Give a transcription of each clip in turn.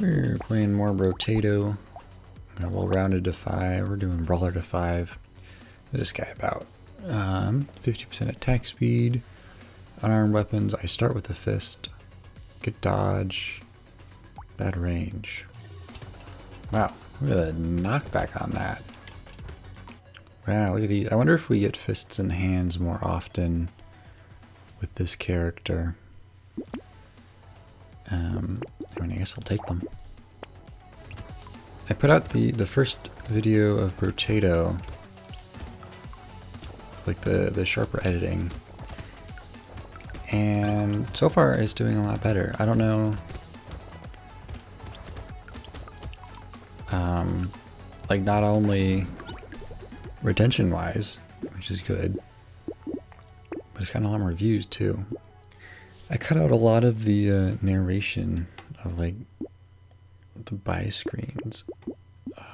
We're playing more Brotato. Got well-rounded to 5. We're doing brawler to 5. What's this guy about? 50% attack speed. Unarmed weapons. I start with the fist. Good dodge. Bad range. Wow, look at the knockback on that. Wow, look at these. I wonder if we get fists and hands more often with this character. I mean, I guess I'll take them. I put out the first video of Brotato with like the sharper editing, and so far it's doing a lot better. I don't know, like not only retention wise, which is good, but it's gotten a lot more views too. I cut out a lot of the narration of like the buy screens.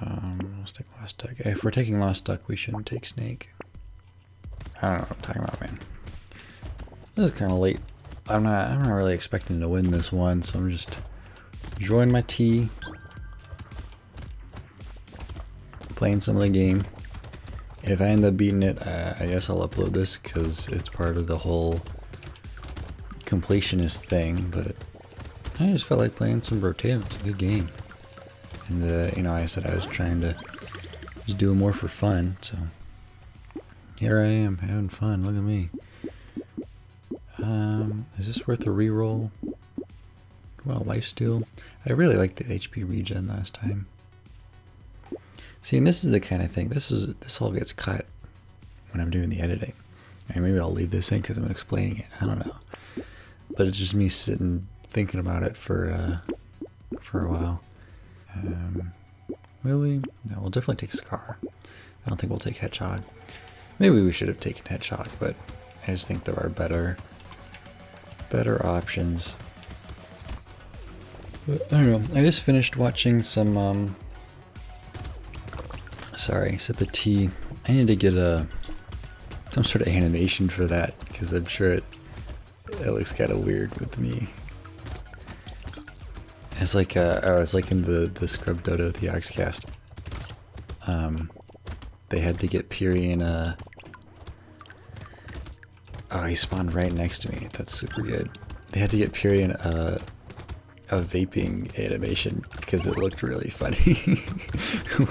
Let's take Lost Duck. If we're taking Lost Duck, we shouldn't take Snake. I don't know what I'm talking about, man. This is kind of late. I'm not really expecting to win this one, so I'm just enjoying my tea, playing some of the game. If I end up beating it, I guess I'll upload this because it's part of the whole completionist thing, but I just felt like playing some Brotato. It's a good game. And, you know, I said I was trying to just do it more for fun, so here I am, having fun. Look at me. Is this worth a reroll? Well, lifesteal. I really liked the HP regen last time. See, and this is the kind of thing, this all gets cut when I'm doing the editing. And maybe I'll leave this in because I'm explaining it. I don't know. But it's just me sitting thinking about it for a while. Will we? No, we'll definitely take Scar. I don't think we'll take Hedgehog. Maybe we should have taken Hedgehog, but I just think there are better options. But I don't know. I just finished watching some sorry, sip of tea. I need to get some sort of animation for that because I'm sure it looks kind of weird with me. It's like I was like in the Scrub Dodo the Oxcast. They had to get Pyrian oh, he spawned right next to me. That's super good. They had to get Pyrian a vaping animation because it looked really funny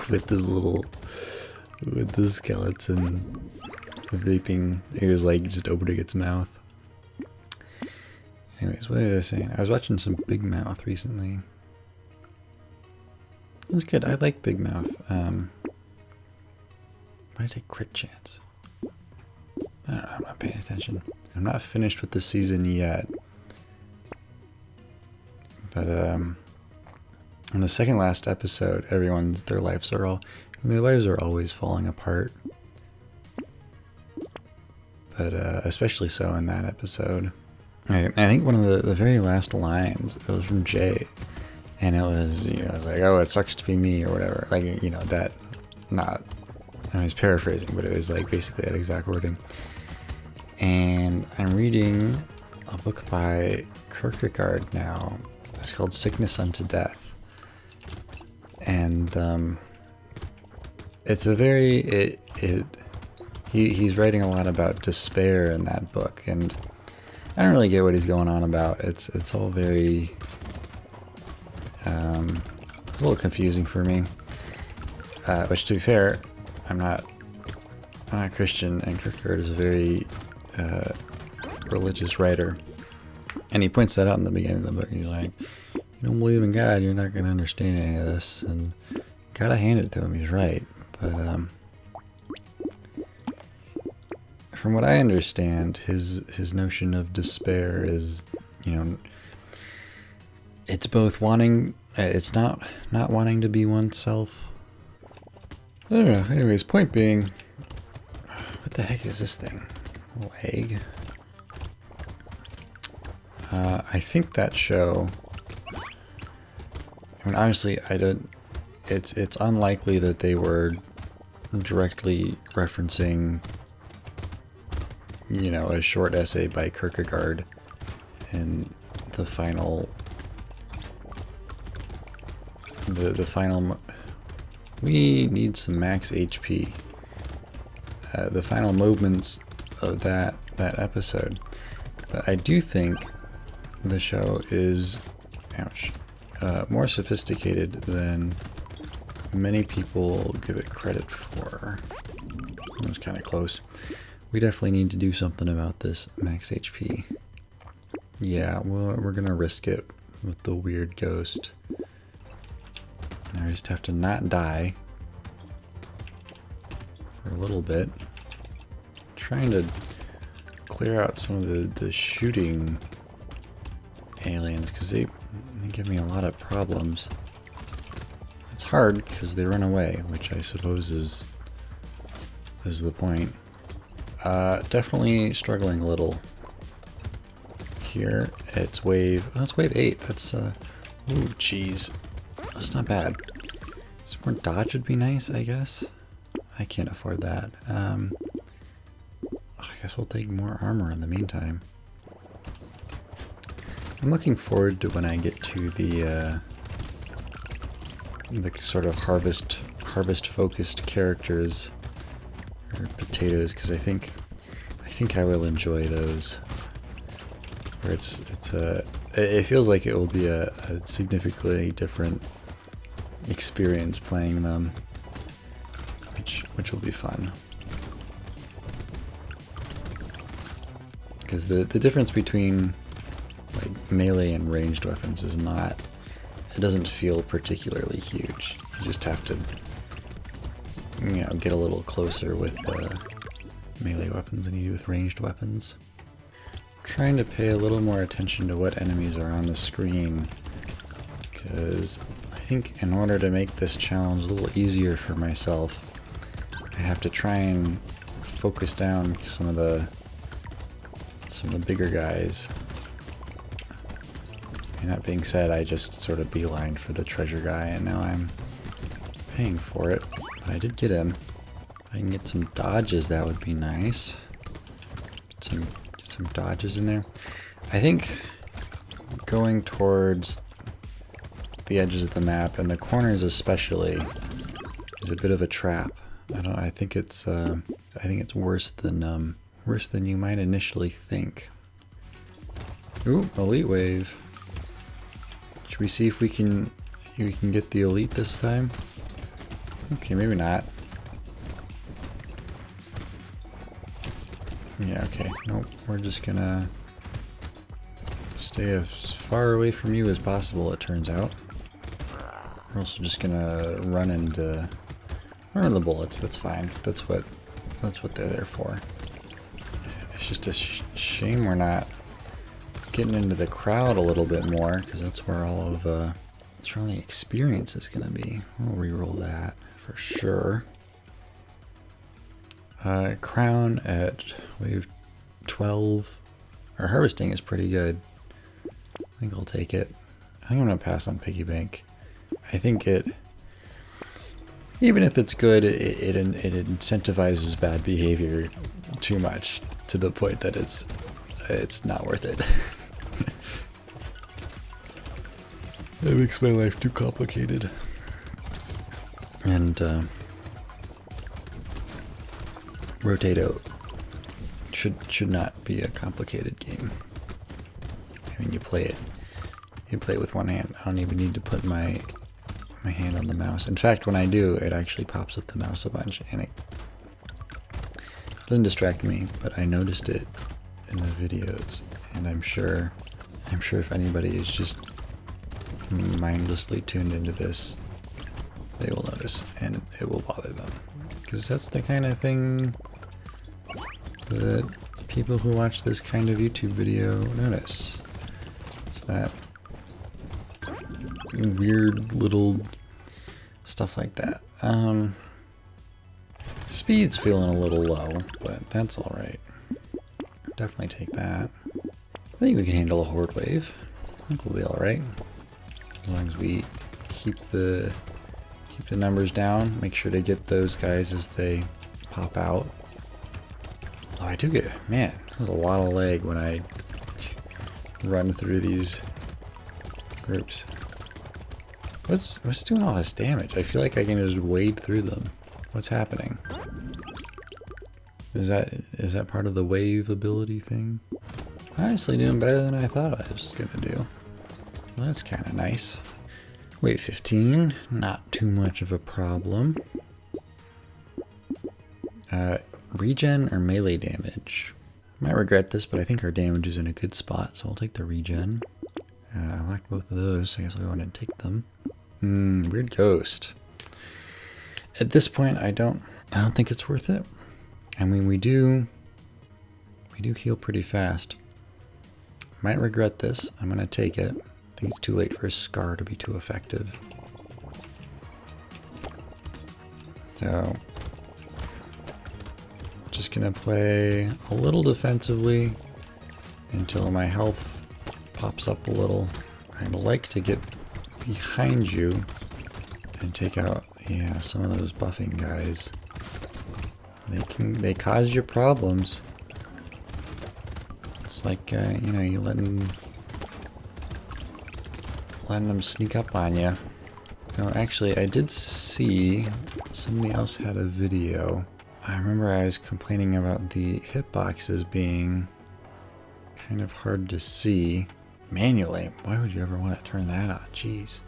with the skeleton vaping. He was like just opening its mouth. Anyways, what was I saying? I was watching some Big Mouth recently. It was good. I like Big Mouth. Why did I take Crit Chance? I don't know. I'm not paying attention. I'm not finished with the season yet. But in the second last episode, their lives are always falling apart. But especially so in that episode. I think one of the very last lines, it was from Jay, and it was, you know, it was like, oh, it sucks to be me, or whatever, like, you know, that, not, I was paraphrasing, but it was like basically that exact wording. And I'm reading a book by Kierkegaard now. It's called Sickness Unto Death, and it's a very, he's writing a lot about despair in that book, and I don't really get what he's going on about. It's all very a little confusing for me. Which, to be fair, I'm not Christian, and Kierkegaard is a very religious writer, and he points that out in the beginning of the book. He's like, "You don't believe in God, you're not going to understand any of this," and gotta hand it to him. He's right, but from what I understand, his notion of despair is, you know, it's both wanting, it's not wanting to be oneself. I don't know. Anyways, point being, what the heck is this thing? A little egg. I think that show. I mean, honestly, I don't. It's unlikely that they were directly referencing, you know, a short essay by Kierkegaard in the final the final... We need some max HP. The final moments of that episode. But I do think the show is, ouch, more sophisticated than many people give it credit for. It was kind of close. We definitely need to do something about this max HP. Yeah, well, we're gonna risk it with the weird ghost. I just have to not die for a little bit. Trying to clear out some of the shooting aliens because they give me a lot of problems. It's hard because they run away, which I suppose is the point. Definitely struggling a little here. It's wave. Oh, it's wave 8. That's ooh, jeez. That's not bad. Some more dodge would be nice, I guess. I can't afford that. I guess we'll take more armor in the meantime. I'm looking forward to when I get to the sort of harvest focused characters or potatoes, because I think I will enjoy those. Where it feels like it will be a significantly different experience playing them, which will be fun. Because the difference between like melee and ranged weapons is not, it doesn't feel particularly huge. You just have to, you know, get a little closer with melee weapons than you do with ranged weapons. Trying to pay a little more attention to what enemies are on the screen, because I think in order to make this challenge a little easier for myself, I have to try and focus down some of the bigger guys. And that being said, I just sort of beelined for the treasure guy, and now I'm paying for it. But I did get him. If I can get some dodges, that would be nice. Get some dodges in there. I think going towards the edges of the map, and the corners especially, is a bit of a trap. I think it's worse than you might initially think. Ooh, elite wave. Should we see if we can get the elite this time? Okay, maybe not. Yeah, okay. Nope, we're just gonna stay as far away from you as possible, it turns out. We're also just gonna run into the bullets. That's fine. That's what they're there for. It's just a shame we're not getting into the crowd a little bit more, because that's where all of the experience is gonna be. We'll reroll that for sure. Crown at wave 12. Our harvesting is pretty good. I think I'll take it. I think I'm gonna pass on piggy bank. I think even if it's good, it incentivizes bad behavior too much, to the point that it's not worth it. It makes my life too complicated. And Brotato should not be a complicated game. I mean, you play it with one hand. I don't even need to put my hand on the mouse. In fact, when I do, it actually pops up the mouse a bunch, and it doesn't distract me, but I noticed it in the videos, and I'm sure if anybody is just mindlessly tuned into this, they will notice, and it will bother them, because that's the kind of thing that people who watch this kind of YouTube video notice. It's that weird little stuff like that. Speed's feeling a little low, but that's alright. Definitely take that. I think we can handle a horde wave. I think we'll be alright. As long as we keep the numbers down, make sure to get those guys as they pop out. Oh, I do get, man, there's a lot of lag when I run through these groups. What's doing all this damage? I feel like I can just wade through them. What's happening? Is that part of the wave ability thing? Honestly, doing better than I thought I was gonna do. Well, that's kind of nice. Wave 15, not too much of a problem. Regen or melee damage? Might regret this, but I think our damage is in a good spot, so I'll take the regen. I like both of those, so I guess I'll go ahead and take them. Weird ghost. At this point, I don't think it's worth it. I mean, we do heal pretty fast. Might regret this. I'm gonna take it. I think it's too late for a scar to be too effective. So, just gonna play a little defensively until my health pops up a little. I'd like to get behind you and take out, yeah, some of those buffing guys. They cause you problems. It's like, you know, you letting them sneak up on you. No, actually, I did see somebody else had a video. I remember I was complaining about the hitboxes being kind of hard to see manually. Why would you ever want to turn that on? Jeez.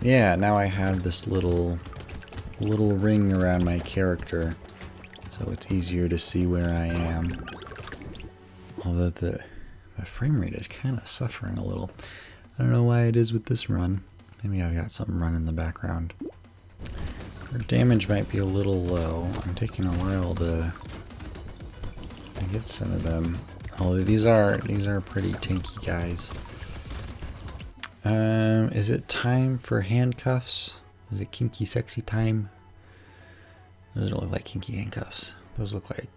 Yeah, now I have this little ring around my character, so it's easier to see where I am. Although the frame rate is kind of suffering a little. I don't know why it is with this run. Maybe I've got something running in the background. Our damage might be a little low. I'm taking a while to get some of them. Although these are pretty tanky guys. Is it time for handcuffs? Is it kinky sexy time? Those don't look like kinky handcuffs. Those look like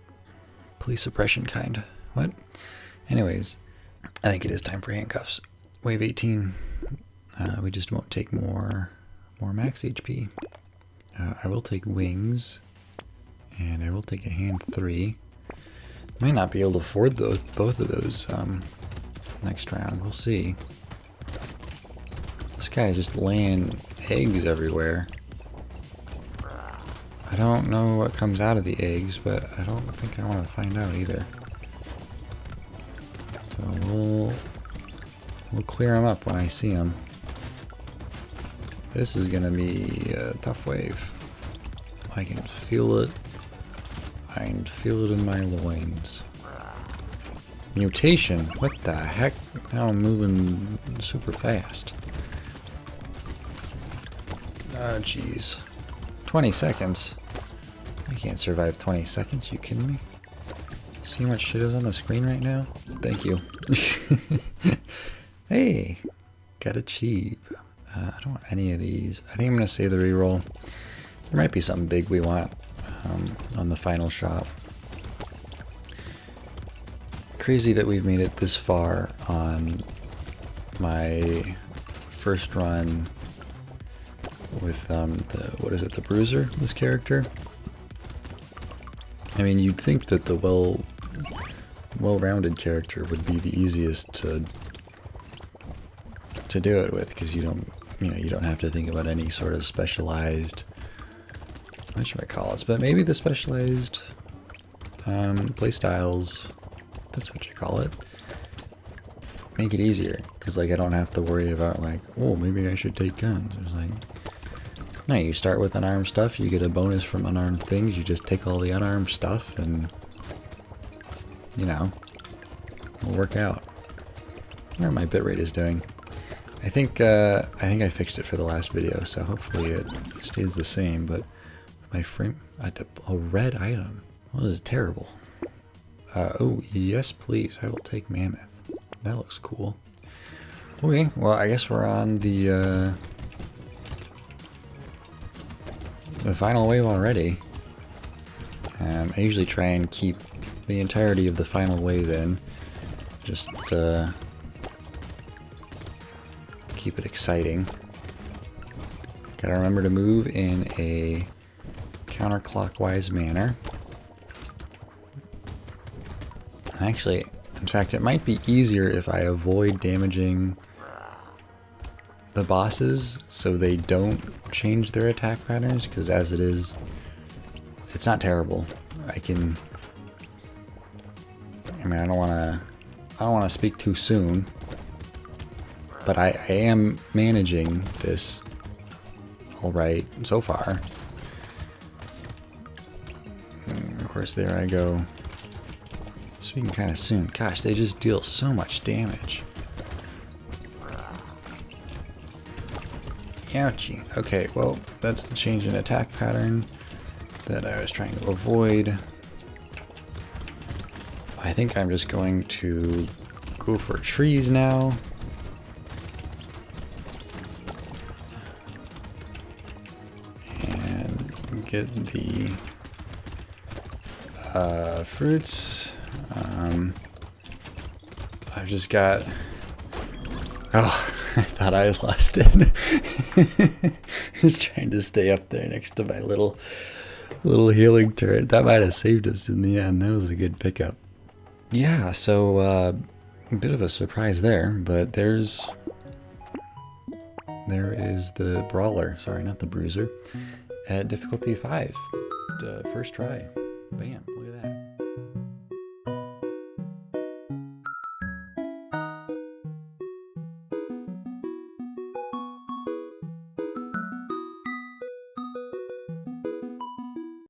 police suppression kind. What? Anyways, I think it is time for handcuffs. Wave 18. We just won't take more max HP. I will take wings, and I will take a hand 3. Might not be able to afford both of those next round. We'll see. This guy is just laying eggs everywhere. I don't know what comes out of the eggs, but I don't think I want to find out either. So we'll clear them up when I see them. This is gonna be a tough wave. I can feel it. I can feel it in my loins. Mutation? What the heck? Now I'm moving super fast. Oh jeez. 20 seconds? I can't survive 20 seconds, you kidding me? See how much shit is on the screen right now? Thank you. Hey! Got achieve. I don't want any of these. I think I'm gonna save the reroll. There might be something big we want on the final shot. Crazy that we've made it this far on my first run with the Bruiser, this character. I mean, you'd think that the well-rounded character would be the easiest to do it with, because you don't have to think about any sort of specialized, what should I call it? But maybe the specialized playstyles, that's what you call it, make it easier, because like I don't have to worry about like, oh, maybe I should take guns. It's like, no, you start with unarmed stuff, you get a bonus from unarmed things, you just take all the unarmed stuff and, you know, it'll work out. I wonder what my bitrate is doing. I think I fixed it for the last video, so hopefully it stays the same, but my frame, a red item. Well, this is terrible. Oh, yes please, I will take Mammoth. That looks cool. Okay, well I guess we're on the final wave already. I usually try and keep the entirety of the final wave in. Just keep it exciting. Gotta remember to move in a counterclockwise manner. And actually, in fact, it might be easier if I avoid damaging the bosses so they don't change their attack patterns, because as it is, it's not terrible. I mean, I don't want to speak too soon, but I am managing this all right so far. And of course, there I go. Speaking kind of soon. Gosh, they just deal so much damage. Ouchie. Okay, well, that's the change in attack pattern that I was trying to avoid. I think I'm just going to go for trees now. And get the fruits. I've just got... Oh, I thought I lost it. Just trying to stay up there next to my little healing turret. That might have saved us in the end. That was a good pickup. Yeah, so a bit of a surprise there, but there is the brawler. Sorry, not the bruiser. At difficulty 5. First try. Bam.